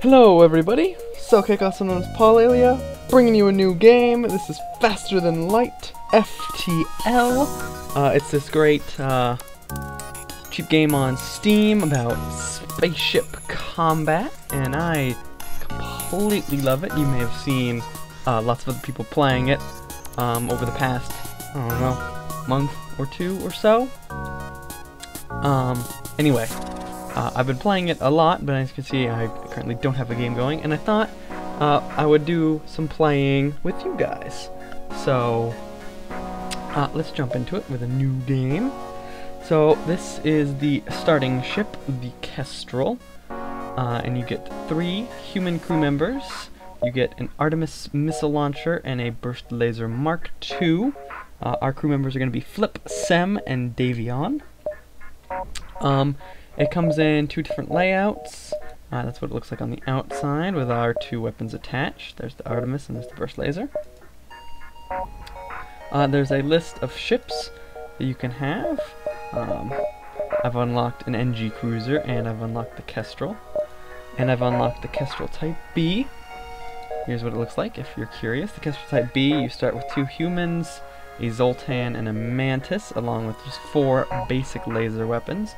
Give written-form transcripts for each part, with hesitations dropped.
Hello everybody, Cellcake, also known as Paulaelia, bringing you a new game. This is Faster Than Light, FTL. It's this great cheap game on Steam about spaceship combat, and I completely love it. You may have seen lots of other people playing it over the past, I don't know, month or two or so. Anyway. I've been playing it a lot, but as you can see, I currently don't have a game going, and I thought I would do some playing with you guys. So, let's jump into it with a new game. So, this is the starting ship, the Kestrel, and you get 3 human crew members. You get an Artemis missile launcher and a burst laser Mark II. Our crew members are going to be Flip, Sem, and Davion. It comes in 2 different layouts. That's what it looks like on the outside with our 2 weapons attached. There's the Artemis and there's the burst laser. There's a list of ships that you can have. I've unlocked an NG cruiser, and I've unlocked the Kestrel. And I've unlocked the Kestrel Type B. Here's what it looks like if you're curious. The Kestrel Type B, you start with 2 humans, a Zoltan, and a Mantis, along with just 4 basic laser weapons.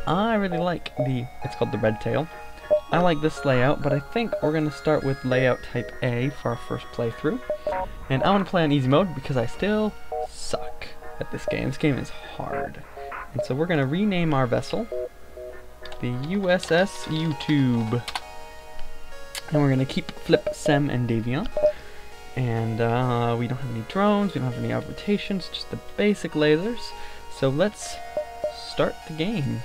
I really like it's called the Red Tail. I like this layout, but I think we're going to start with layout type A for our first playthrough. And I want to play on easy mode because I still suck at this game. This game is hard. And so we're going to rename our vessel the USS YouTube. And we're going to keep Flip, Sem, and Davion. And we don't have any drones, we don't have any augmentations, just the basic lasers. So let's start the game.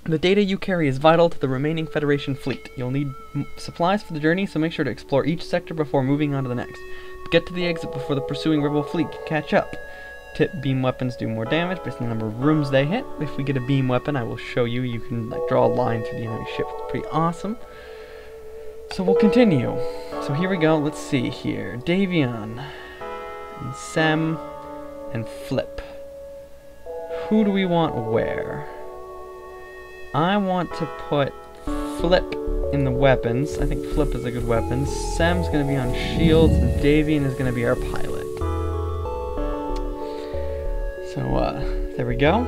The data you carry is vital to the remaining Federation fleet. You'll need supplies for the journey, so make sure to explore each sector before moving on to the next. Get to the exit before the pursuing rebel fleet can catch up. Tip beam weapons do more damage based on the number of rooms they hit. If we get a beam weapon, I will show you. You can draw a line through the enemy ship. It's pretty awesome. So we'll continue. So here we go. Let's see here. Davion, and Sem, and Flip. Who do we want where? I want to put Flip in the weapons. I think Flip is a good weapon. Sem's going to be on shields, and Davion is going to be our pilot. So, there we go.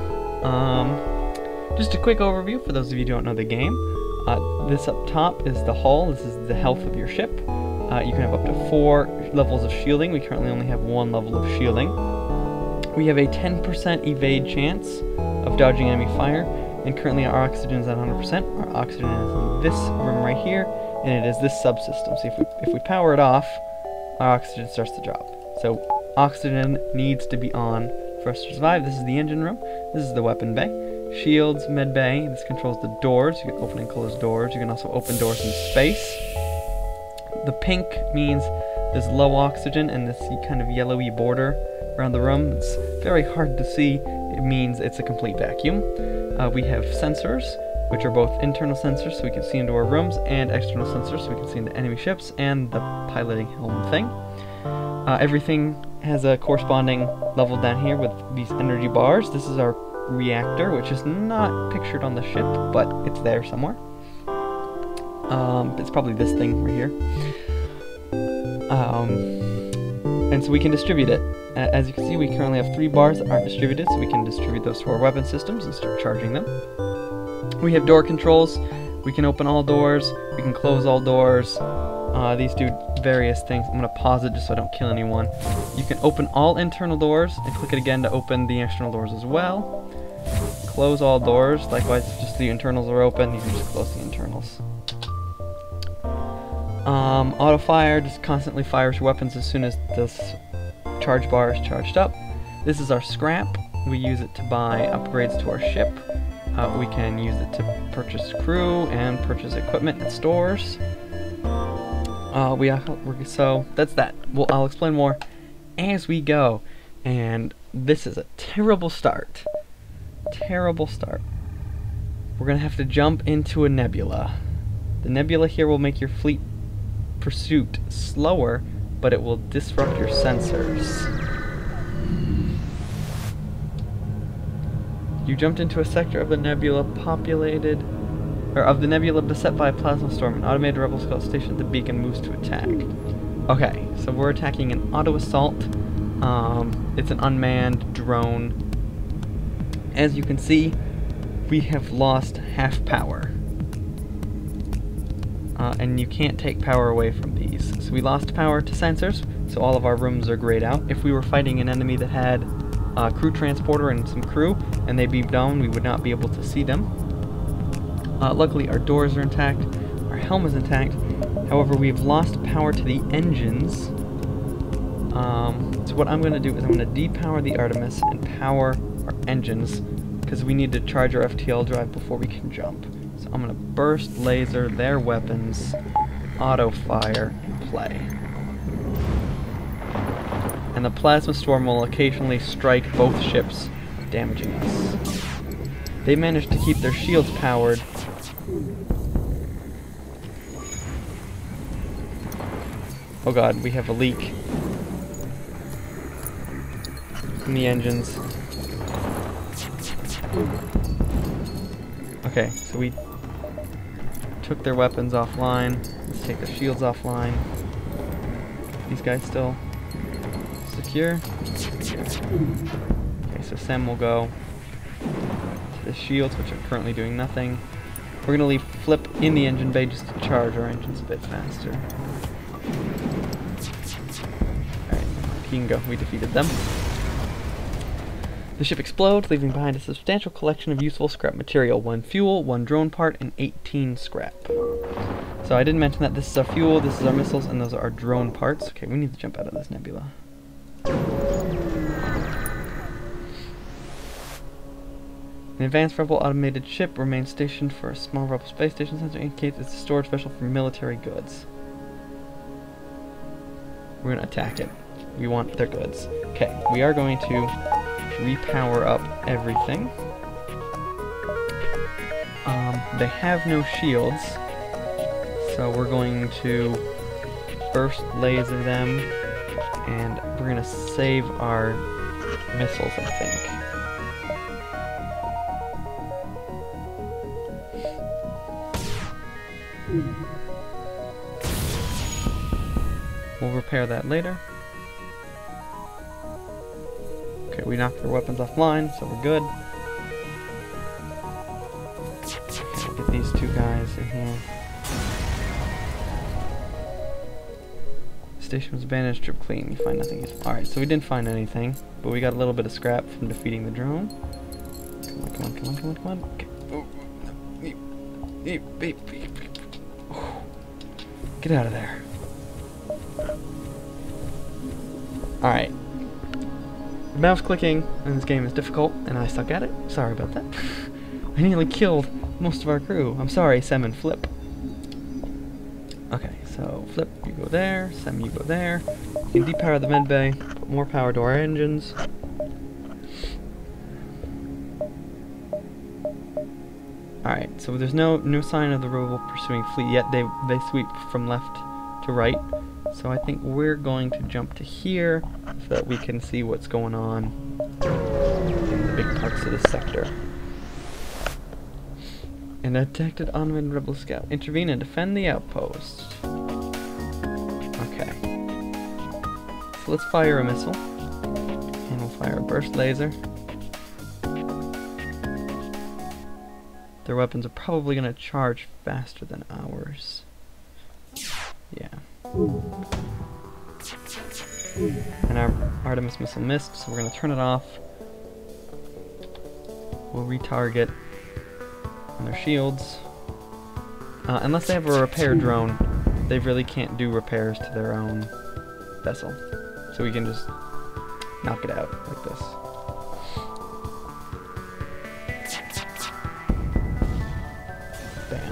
Just a quick overview for those of you who don't know the game. This up top is the hull. This is the health of your ship. You can have up to 4 levels of shielding. We currently only have 1 level of shielding. We have a 10% evade chance of dodging enemy fire. And currently our oxygen is at 100%. Our oxygen is in this room right here, and it is this subsystem. So if we power it off, our oxygen starts to drop. So oxygen needs to be on for us to survive. This is the engine room. This is the weapon bay. Shields, med bay. This controls the doors. You can open and close doors. You can also open doors in space. The pink means there's low oxygen and this kind of yellowy border around the room. It's very hard to see. It means it's a complete vacuum. We have sensors, which are both internal sensors so we can see into our rooms, and external sensors so we can see into enemy ships, and the piloting helm thing. Everything has a corresponding level down here with these energy bars. This is our reactor, which is not pictured on the ship, but it's there somewhere. It's probably this thing right here. And so we can distribute it. As you can see, we currently have 3 bars that aren't distributed, so we can distribute those to our weapon systems and start charging them. We have door controls. We can open all doors. We can close all doors. These do various things. I'm going to pause it just so I don't kill anyone. You can open all internal doors and click it again to open the external doors as well. Close all doors. Likewise, if just the internals are open, you can just close the internals. Auto fire just constantly fires your weapons as soon as this charge bar is charged up. This is our scrap. We use it to buy upgrades to our ship. We can use it to purchase crew and purchase equipment in stores. So that's that. Well, I'll explain more as we go. And this is a terrible start. Terrible start. We're gonna have to jump into a nebula. The nebula here will make your fleet pursuit slower, but it will disrupt your sensors. You jumped into a sector of the nebula populated, or of the nebula beset by a plasma storm. An automated rebel scout stationed at the beacon moves to attack. Okay, so we're attacking an auto assault. It's an unmanned drone. As you can see, we have lost half power. And you can't take power away from these. So we lost power to sensors, so all of our rooms are grayed out. If we were fighting an enemy that had a crew transporter and some crew, and they beamed down, we would not be able to see them. Luckily, our doors are intact, our helm is intact. However, we've lost power to the engines. So what I'm going to do is I'm going to depower the Artemis and power our engines, because we need to charge our FTL drive before we can jump. So I'm going to burst laser their weapons, auto fire, and play. And the plasma storm will occasionally strike both ships, damaging us. They managed to keep their shields powered. Oh god, we have a leak in the engines. Okay, so we took their weapons offline. Let's take their shields offline. These guys still secure. Okay, so Sem will go to the shields, which are currently doing nothing. We're going to leave Flip in the engine bay just to charge our engines a bit faster. Alright, he can go. We defeated them. The ship explodes, leaving behind a substantial collection of useful scrap material. 1 fuel, 1 drone part, and 18 scrap. So I didn't mention that this is our fuel, this is our missiles, and those are our drone parts. Okay, we need to jump out of this nebula. An advanced rebel automated ship remains stationed for a small rebel space station sensor indicates it's a storage vessel for military goods. We're going to attack it. We want their goods. Okay, we are going to repower up everything. They have no shields, so we're going to burst laser them, and we're going to save our missiles, I think. We'll repair that later. Okay, we knocked their weapons offline, so we're good. Okay, we'll get these 2 guys in here. Station was abandoned, strip clean. You find nothing useful. Alright, so we didn't find anything, but we got a little bit of scrap from defeating the drone. Come on, come on, come on, come on, come on. Okay. Get out of there. Alright. Mouse clicking in this game is difficult, and I suck at it. Sorry about that. I nearly killed most of our crew. I'm sorry, Sem and Flip. Okay, so Flip, you go there. Sem, you go there. You can depower the medbay, put more power to our engines. Alright, so there's no sign of the rebel pursuing fleet yet. They sweep from left to right. So I think we're going to jump to here so that we can see what's going on in the big parts of this sector. An detected unmanned rebel scout. Intervene and defend the outpost. Okay. So let's fire a missile. And we'll fire a burst laser. Their weapons are probably going to charge faster than ours. Yeah. And our Artemis missile missed, so we're going to turn it off. We'll retarget on their shields. Unless they have a repair drone, they really can't do repairs to their own vessel. So we can just knock it out like this. Bam.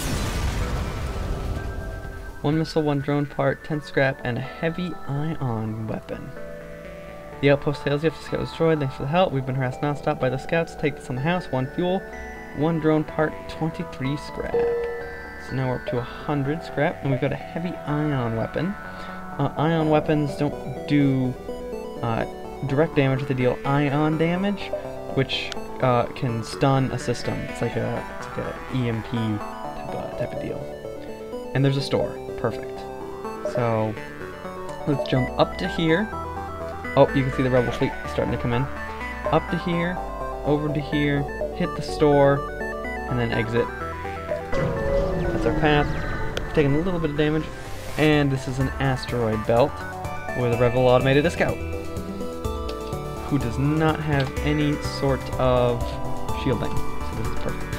1 missile, 1 drone part, 10 scrap, and a heavy ion weapon. The outpost hails you if the scout was destroyed. Thanks for the help. We've been harassed non-stop by the scouts. Take this on the house. 1 fuel, 1 drone part, 23 scrap. So now we're up to 100 scrap, and we've got a heavy ion weapon. Ion weapons don't do direct damage, they deal ion damage, which can stun a system. It's like a EMP type of deal. And there's a store. Perfect. So let's jump up to here. Oh, you can see the rebel fleet starting to come in. Up to here, over to here, hit the store, and then exit. That's our path. We've taken a little bit of damage. And this is an asteroid belt where the rebel automated a scout who does not have any sort of shielding. So this is perfect.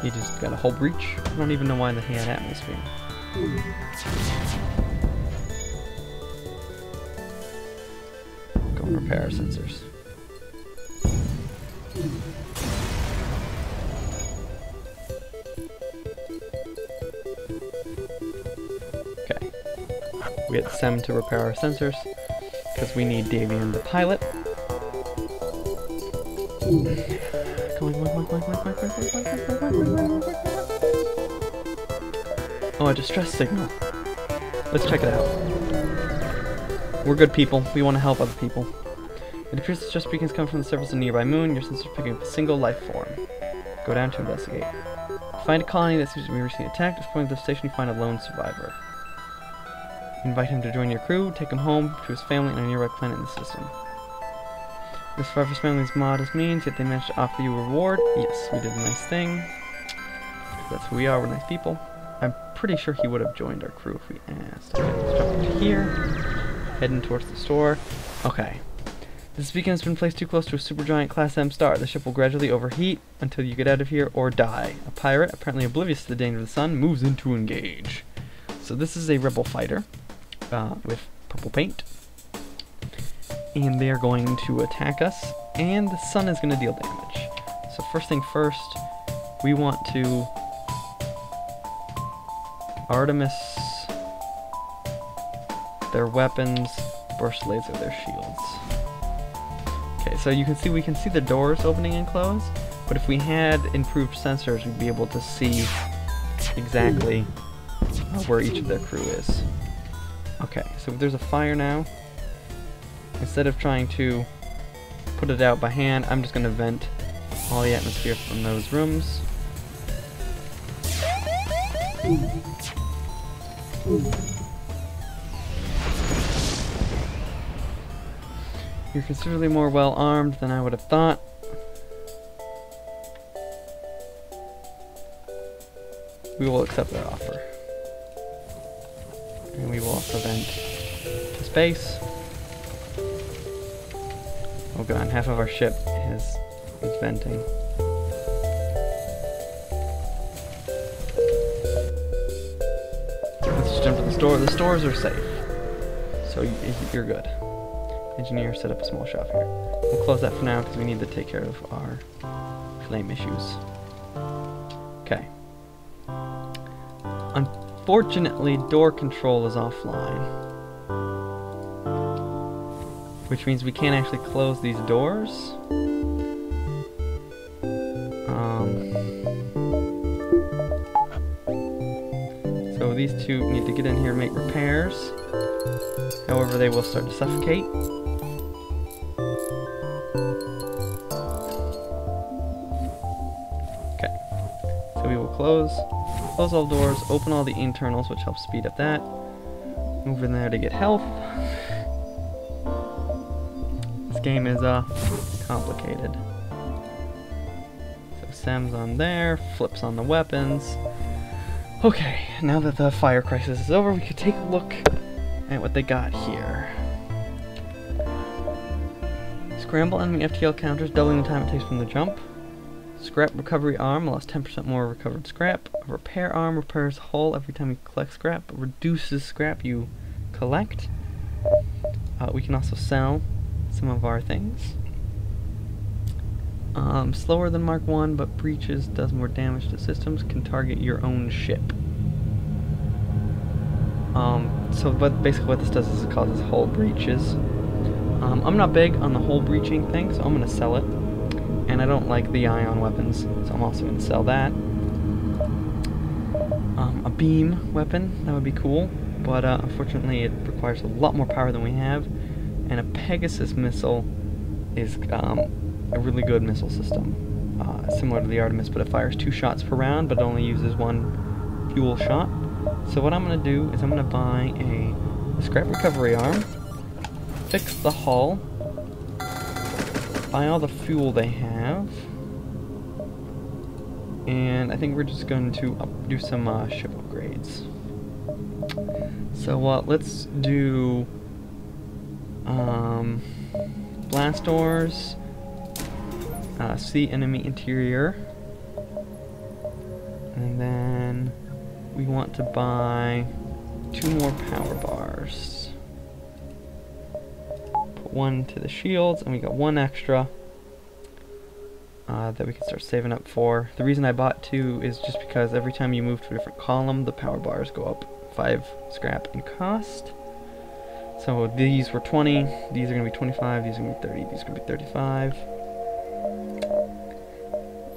He just got a hull breach. I don't even know why he had atmosphere. Go repair our sensors. Okay. We get Sem to repair our sensors because we need Davian the pilot. Oh, a distress signal. Let's check it out. We're good people. We want to help other people. It appears distress beacons come from the surface of a nearby moon. Your sensors picking up a single life form. Go down to investigate. Find a colony that seems to be recently attacked. Exploring the station, you find a lone survivor. Invite him to join your crew. Take him home to his family on a nearby planet in the system. The survivor's family's modest means, yet they managed to offer you a reward. Yes, we did a nice thing. That's who we are, we're nice people. I'm pretty sure he would have joined our crew if we asked. Okay, let's jump into here. Heading towards the store. Okay. This beacon has been placed too close to a supergiant Class M star. The ship will gradually overheat until you get out of here or die. A pirate, apparently oblivious to the danger of the sun, moves in to engage. So this is a rebel fighter with purple paint. And they are going to attack us, and the sun is going to deal damage. So first thing first, we want to Artemis their weapons, burst laser their shields. Okay, so you can see we can see the doors opening and close, but if we had improved sensors, we'd be able to see exactly where each of their crew is. Okay, so there's a fire now. Instead of trying to put it out by hand, I'm just going to vent all the atmosphere from those rooms. You're considerably more well armed than I would have thought. We will accept their offer. And we will also vent to space. Oh god, half of our ship is venting. Let's just jump to the store. The stores are safe, so you're good. Engineer, set up a small shop here. We'll close that for now because we need to take care of our flame issues. Okay. Unfortunately, door control is offline. Which means we can't actually close these doors. So these two need to get in here and make repairs. However, they will start to suffocate. Okay. So we will close all doors, open all the internals, which helps speed up that. Move in there to get health. Game is complicated. So Sam's on there, flips on the weapons. Okay, now that the fire crisis is over, we could take a look at what they got here. Scramble enemy FTL counters, doubling the time it takes from the jump. Scrap recovery arm allows 10% more recovered scrap. A repair arm repairs hull every time you collect scrap, but reduces scrap you collect. We can also sell some of our things. Slower than Mark 1, but breaches, does more damage to systems, can target your own ship. But basically what this does is it causes hull breaches. I'm not big on the hull breaching thing, so I'm going to sell it. And I don't like the ion weapons, so I'm also going to sell that. A beam weapon, that would be cool. but unfortunately it requires a lot more power than we have, and a Pegasus missile is a really good missile system, similar to the Artemis, but it fires 2 shots per round, but it only uses 1 fuel shot. So what I'm going to do is I'm going to buy a scrap recovery arm, fix the hull, buy all the fuel they have, and I think we're just going to do some ship upgrades. So let's do blast doors, see enemy interior, and then we want to buy 2 more power bars. Put 1 to the shields, and we got 1 extra that we can start saving up for. The reason I bought 2 is just because every time you move to a different column, the power bars go up 5 scrap in cost. So these were 20, these are going to be 25, these are going to be 30, these are going to be 35.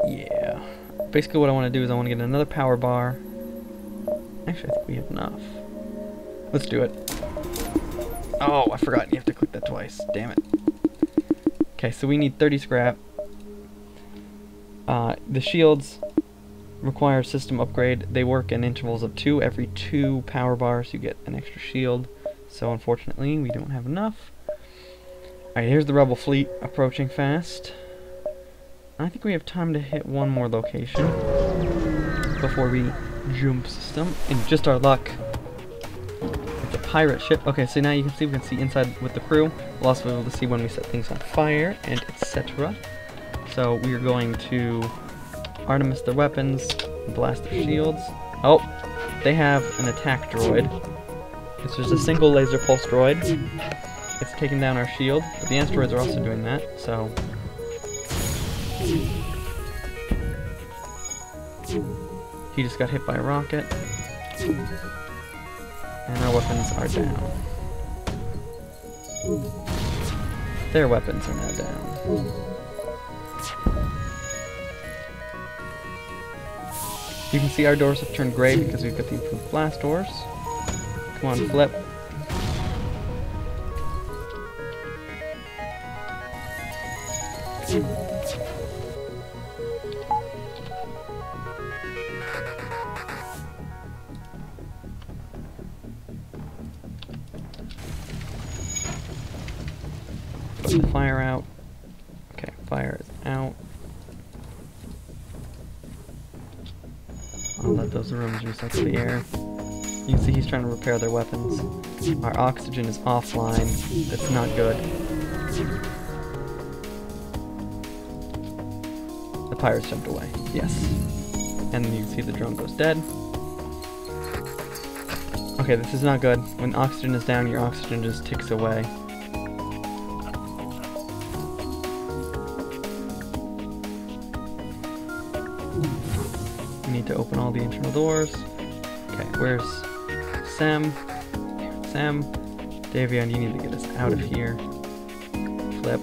Yeah. Basically what I want to do is I want to get another power bar. Actually, I think we have enough. Let's do it. Oh, I forgot. You have to click that twice. Damn it. Okay, so we need 30 scrap. The shields require system upgrade. They work in intervals of 2. Every 2 power bars you get an extra shield. So unfortunately, we don't have enough. Alright, here's the rebel fleet approaching fast. I think we have time to hit 1 more location before we jump system. And just our luck, it's a pirate ship. Okay, so now you can see, we can see inside with the crew. We'll also be able to see when we set things on fire and etc. So we are going to Artemis their weapons, blast their shields. Oh, they have an attack droid. It's just a single laser pulse droid. It's taking down our shield, but the asteroids are also doing that, so... He just got hit by a rocket. And our weapons are down. Their weapons are now down. You can see our doors have turned gray because we've got the improved blast doors. Come on, flip. Put the fire out. Okay, fire is out. I'll let those rooms recycle the air. You can see he's trying to repair their weapons. Our oxygen is offline. That's not good. The pirates jumped away. Yes. And then you can see the drone goes dead. Okay, this is not good. When oxygen is down, your oxygen just ticks away. We need to open all the internal doors. Okay, where's Sam? Sam, Davion, you need to get us out of here. Flip.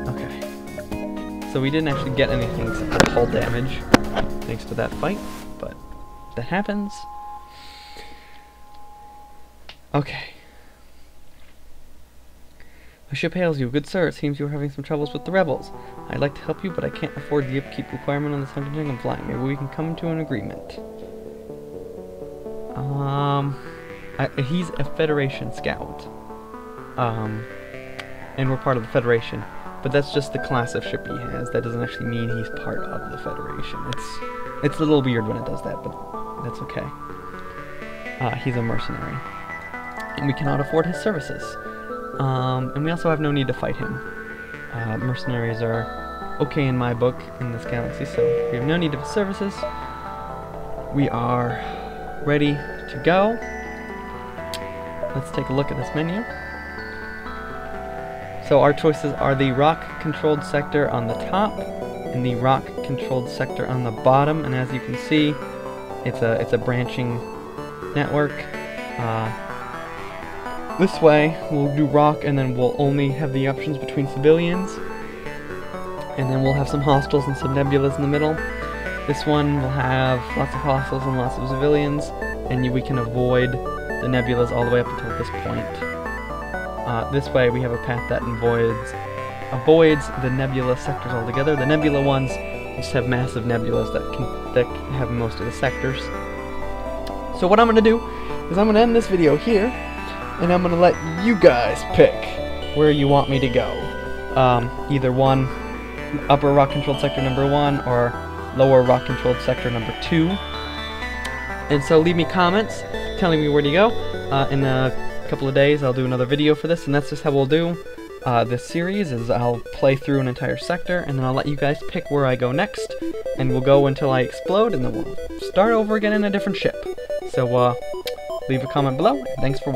Okay. So we didn't actually get anything except for hull damage, thanks to that fight, but that happens. Okay. A ship hails you. Good sir, it seems you are having some troubles with the rebels. I'd like to help you, but I can't afford the upkeep requirement on this hunting and flying. Maybe we can come to an agreement. He's a Federation scout. And we're part of the Federation. But that's just the class of ship he has. That doesn't actually mean he's part of the Federation. It's a little weird when it does that, but that's okay. He's a mercenary. And we cannot afford his services. And we also have no need to fight him. Mercenaries are okay in my book in this galaxy, so we have no need of his services. We are ready to go. Let's take a look at this menu. So our choices are the rock-controlled sector on the top and the rock-controlled sector on the bottom. And as you can see, it's a branching network. This way, we'll do rock, and then we'll only have the options between civilians. And then we'll have some hostiles and some nebulas in the middle. This one will have lots of hostiles and lots of civilians. and we can avoid the nebulas all the way up until this point. This way we have a path that avoids the nebula sectors altogether. The nebula ones just have massive nebulas that have most of the sectors. So what I'm going to do is I'm going to end this video here, and I'm going to let you guys pick where you want me to go. Either upper rock controlled sector number 1 or lower rock controlled sector number 2. And so leave me comments telling me where to go. In a couple of days I'll do another video for this, and that's just how we'll do this series. Is I'll play through an entire sector, and then I'll let you guys pick where I go next, and we'll go until I explode, and then we'll start over again in a different ship. So leave a comment below. Thanks for watching.